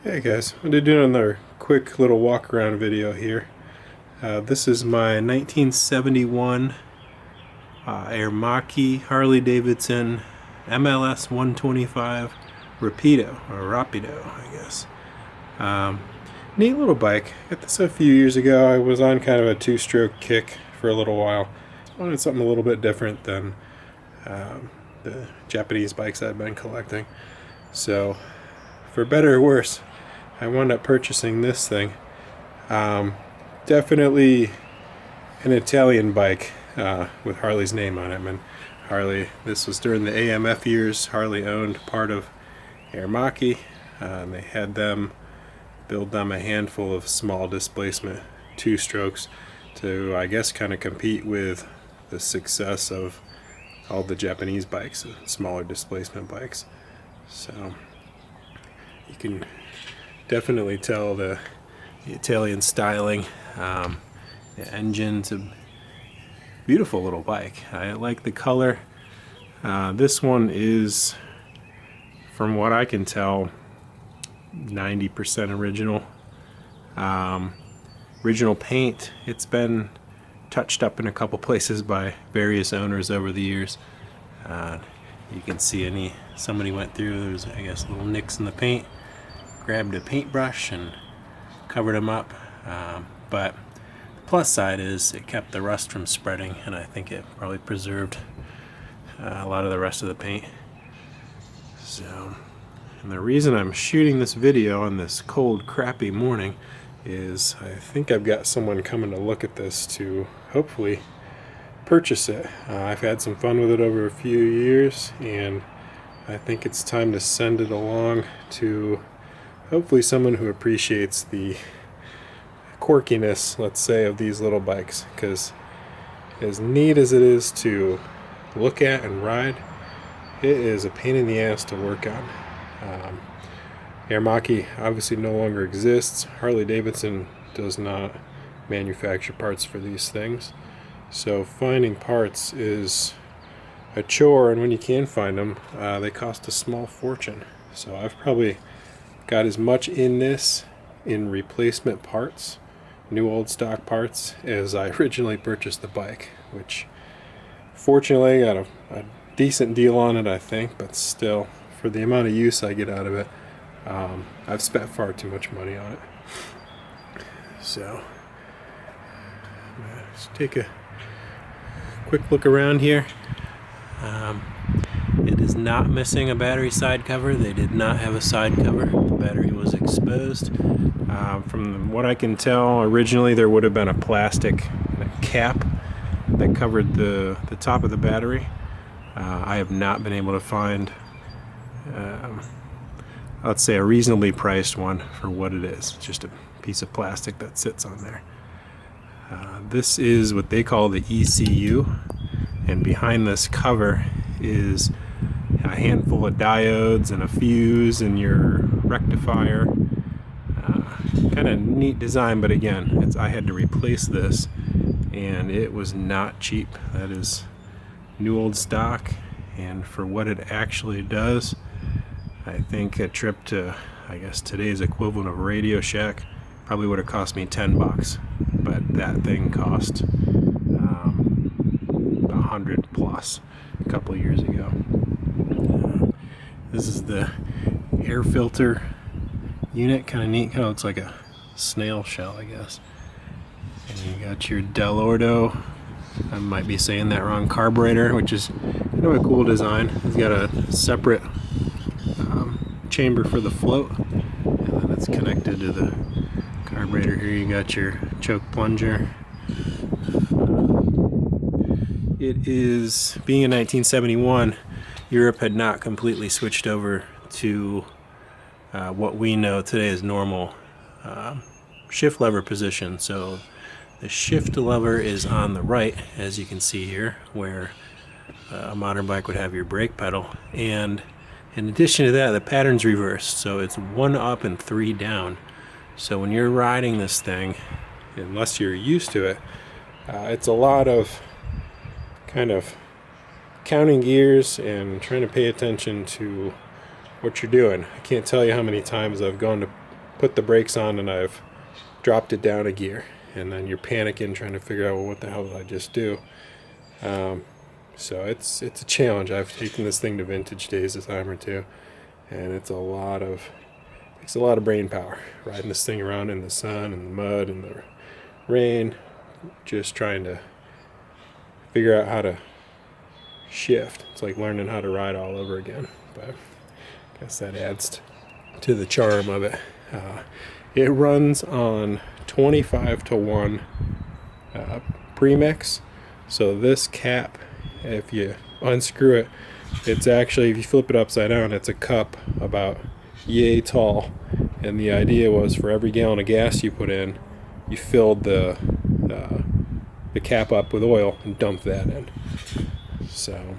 Hey guys, I'm going to do another quick little walk around video here. This is my 1971 Aermacchi Harley-Davidson MLS125 Rapido, I guess. Neat little bike. Got this a few years ago. I was on kind of a two-stroke kick for a little while. Wanted something a little bit different than the Japanese bikes I've been collecting. So, for better or worse, I wound up purchasing this thing. Definitely an Italian bike with Harley's name on it. I mean, Harley, this was during the AMF years. Harley owned part of Aermacchi. And they had them build them a handful of small displacement two strokes to, I guess, kind of compete with the success of all the Japanese bikes, smaller displacement bikes. So you can definitely tell the Italian styling. The engine's a beautiful little bike. I like the color. This one is, from what I can tell, 90% original. Original paint. It's been touched up in a couple places by various owners over the years. You can see somebody went through. There's, I guess, little nicks in the paint. Grabbed a paintbrush and covered them up. But the plus side is it kept the rust from spreading, and I think it probably preserved a lot of the rest of the paint. So, and the reason I'm shooting this video on this cold, crappy morning is I think I've got someone coming to look at this to hopefully purchase it. I've had some fun with it over a few years, and I think it's time to send it along to hopefully someone who appreciates the quirkiness, let's say, of these little bikes, because as neat as it is to look at and ride, it is a pain in the ass to work on. Aermacchi obviously no longer exists. Harley-Davidson does not manufacture parts for these things, so finding parts is a chore, and when you can find them, they cost a small fortune. So I've probably got as much in this in replacement parts, new old stock parts, as I originally purchased the bike, which fortunately I got a decent deal on it, I think, but still, for the amount of use I get out of it, I've spent far too much money on it. So let's take a quick look around here. It is not missing a battery side cover. They did not have a side cover. The battery was exposed. From what I can tell, originally there would have been a plastic cap that covered the top of the battery. I have not been able to find, let's say, a reasonably priced one for what it is. Just a piece of plastic that sits on there. This is what they call the ECU, and behind this cover is a handful of diodes and a fuse and your rectifier. Kind of neat design, but again, I had to replace this, and it was not cheap. That is new old stock, and for what it actually does, I think a trip to, I guess, today's equivalent of Radio Shack probably would have cost me $10, but that thing cost 100 plus a couple of years ago. This is the air filter unit, kind of neat. Kind of looks like a snail shell, I guess. And you got your Del Ordo, I might be saying that wrong, carburetor, which is kind of a cool design. It's got a separate chamber for the float, and then it's connected to the carburetor. Here you got your choke plunger. It is, being in 1971, Europe had not completely switched over to what we know today as normal shift lever position. So the shift lever is on the right, as you can see here, where a modern bike would have your brake pedal. And in addition to that, the pattern's reversed, so it's 1 up and 3 down. So when you're riding this thing, unless you're used to it, it's a lot of kind of counting gears and trying to pay attention to what you're doing. I can't tell you how many times I've gone to put the brakes on and I've dropped it down a gear, and then you're panicking trying to figure out, well, what the hell did I just do? So it's a challenge. I've taken this thing to vintage days a time or two, and it's takes a lot of brain power riding this thing around in the sun and the mud and the rain, just trying to figure out how to shift. It's like learning how to ride all over again, but I guess that adds to the charm of it. It runs on 25-to-1 premix. So this cap, if you unscrew it, it's actually, if you flip it upside down, it's a cup about yay tall. And the idea was, for every gallon of gas you put in, you filled the cap up with oil and dumped that in. So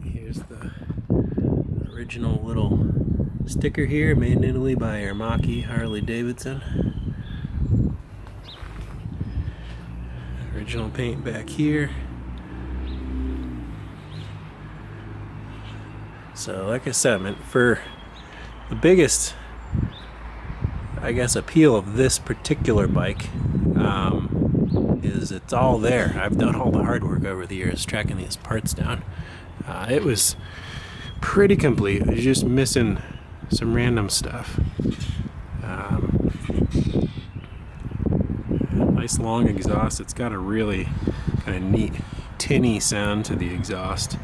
here's the original little sticker here, made in Italy by Aermacchi Harley-Davidson. Original paint back here. So like I said, man, for the biggest, I guess, appeal of this particular bike is it's all there. I've done all the hard work over the years tracking these parts down. It was pretty complete. It's just missing some random stuff. Nice long exhaust. It's got a really kind of neat tinny sound to the exhaust.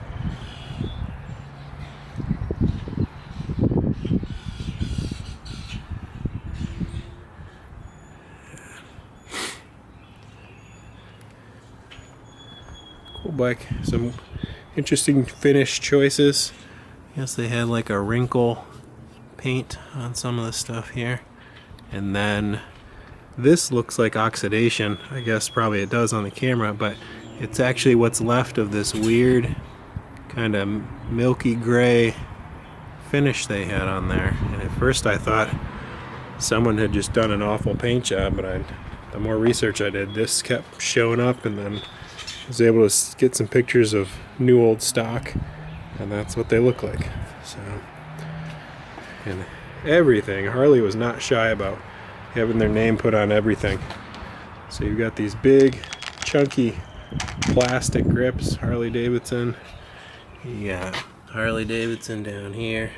Cool bike. Some interesting finish choices. I guess they had like a wrinkle paint on some of the stuff here, and then this looks like oxidation. I guess probably it does on the camera, but it's actually what's left of this weird kind of milky gray finish they had on there. And at first I thought someone had just done an awful paint job, but the more research I did, this kept showing up, and then I was able to get some pictures of new old stock, and that's what they look like. So, and everything, Harley was not shy about having their name put on everything. So you've got these big chunky plastic grips, Harley-Davidson. You got Harley-Davidson down here,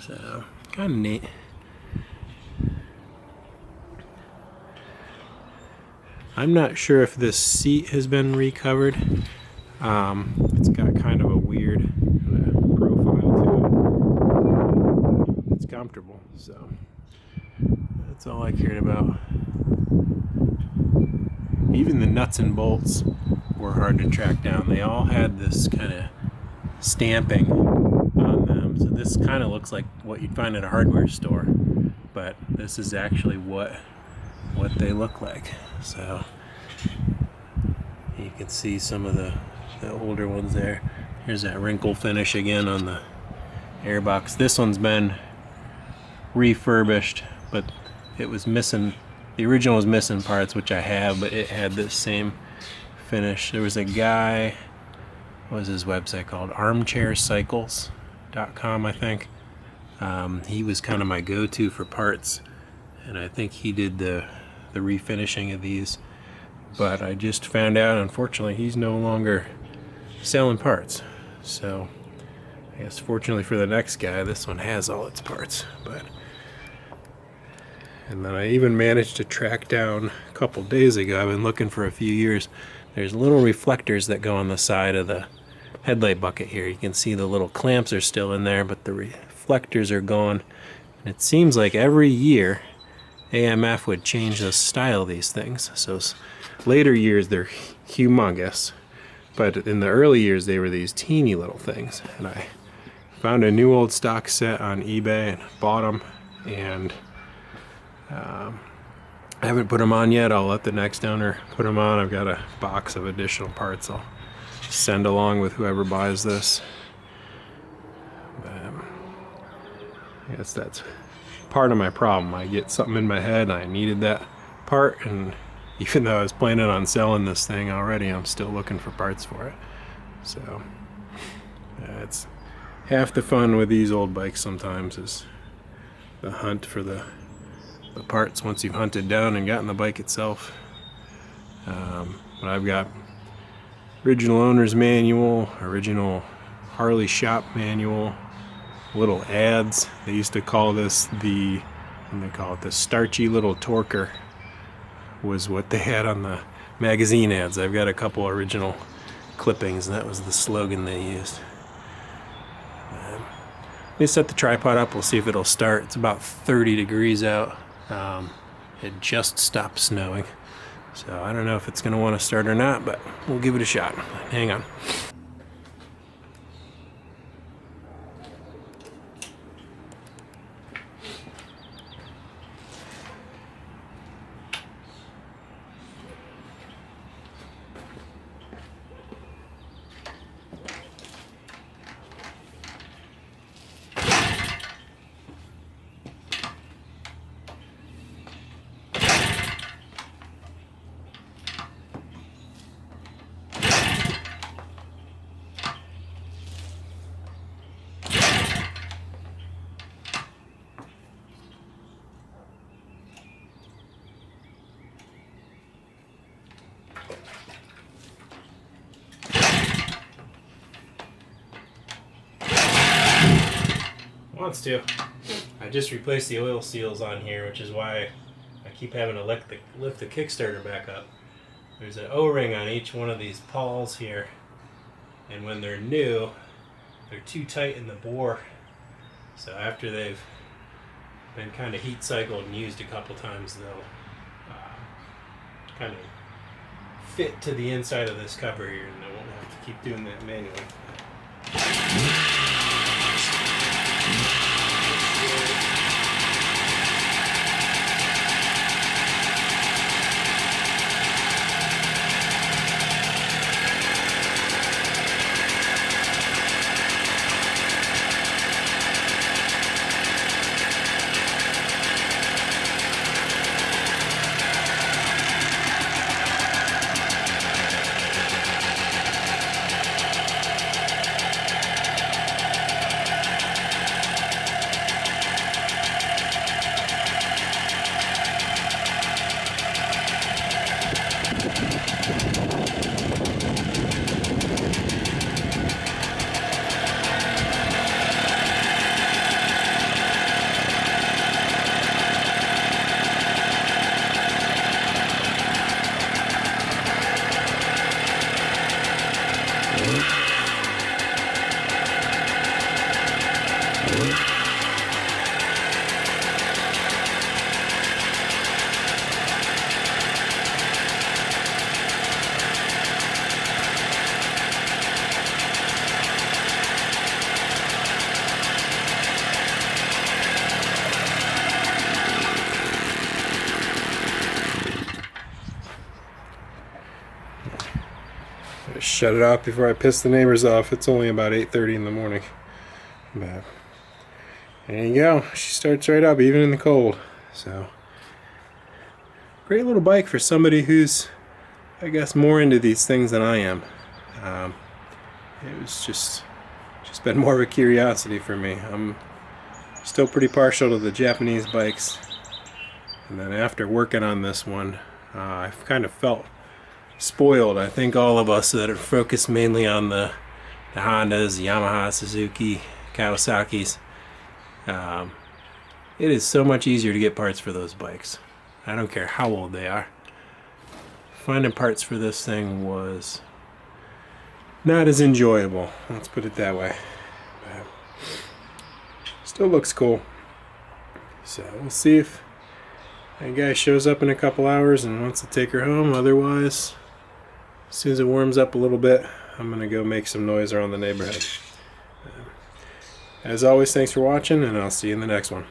so kind of neat. I'm not sure if this seat has been recovered. It's got kind of a weird profile to it. It's comfortable, so that's all I cared about. Even the nuts and bolts were hard to track down. They all had this kind of stamping on them. So this kind of looks like what you'd find at a hardware store, but this is actually what they look like. So you can see some of the older ones there. Here's that wrinkle finish again on the airbox. This one's been refurbished, but it was missing, the original was missing parts, which I have, but it had this same finish. There was a guy, what was his website called? armchaircycles.com, I think. He was kind of my go-to for parts, and I think he did the refinishing of these. But I just found out, unfortunately, he's no longer selling parts. So I guess fortunately for the next guy, this one has all its parts. And then I even managed to track down a couple days ago, I've been looking for a few years, there's little reflectors that go on the side of the headlight bucket here. You can see the little clamps are still in there, but the reflectors are gone. And it seems like every year AMF would change the style of these things. So later years they're humongous, but in the early years they were these teeny little things. And I found a new old stock set on eBay and bought them, and I haven't put them on yet. I'll let the next owner put them on. I've got a box of additional parts I'll send along with whoever buys this. But I guess that's part of my problem. I get something in my head and I needed that part, and even though I was planning on selling this thing already, I'm still looking for parts for it. So it's half the fun with these old bikes sometimes is the hunt for the parts once you've hunted down and gotten the bike itself. But I've got original owner's manual, original Harley shop manual, little ads. They used to call this the Starchy little Torquer was what they had on the magazine ads. I've got a couple original clippings, and that was the slogan they used. Let me set the tripod up, we'll see if it'll start. It's about 30 degrees out. It just stopped snowing, so I don't know if it's going to want to start or not, but we'll give it a shot. Hang on. Wants to. I just replaced the oil seals on here, which is why I keep having to lift the Kickstarter back up. There's an O-ring on each one of these pawls here, and when they're new, they're too tight in the bore. So after they've been kind of heat cycled and used a couple times, they'll kind of fit to the inside of this cover here, and I won't have to keep doing that manually. Shut it off before I piss the neighbors off. It's only about 8:30 in the morning. But there you go. She starts right up even in the cold. So great little bike for somebody who's, I guess, more into these things than I am. It was just been more of a curiosity for me. I'm still pretty partial to the Japanese bikes. And then after working on this one, I've kind of felt spoiled. I think all of us that are focused mainly on the Hondas, Yamaha, Suzuki, Kawasaki's, it is so much easier to get parts for those bikes. I don't care how old they are. Finding parts for this thing was not as enjoyable, let's put it that way. But still looks cool. So we'll see if that guy shows up in a couple hours and wants to take her home. Otherwise, as soon as it warms up a little bit, I'm going to go make some noise around the neighborhood. As always, thanks for watching, and I'll see you in the next one.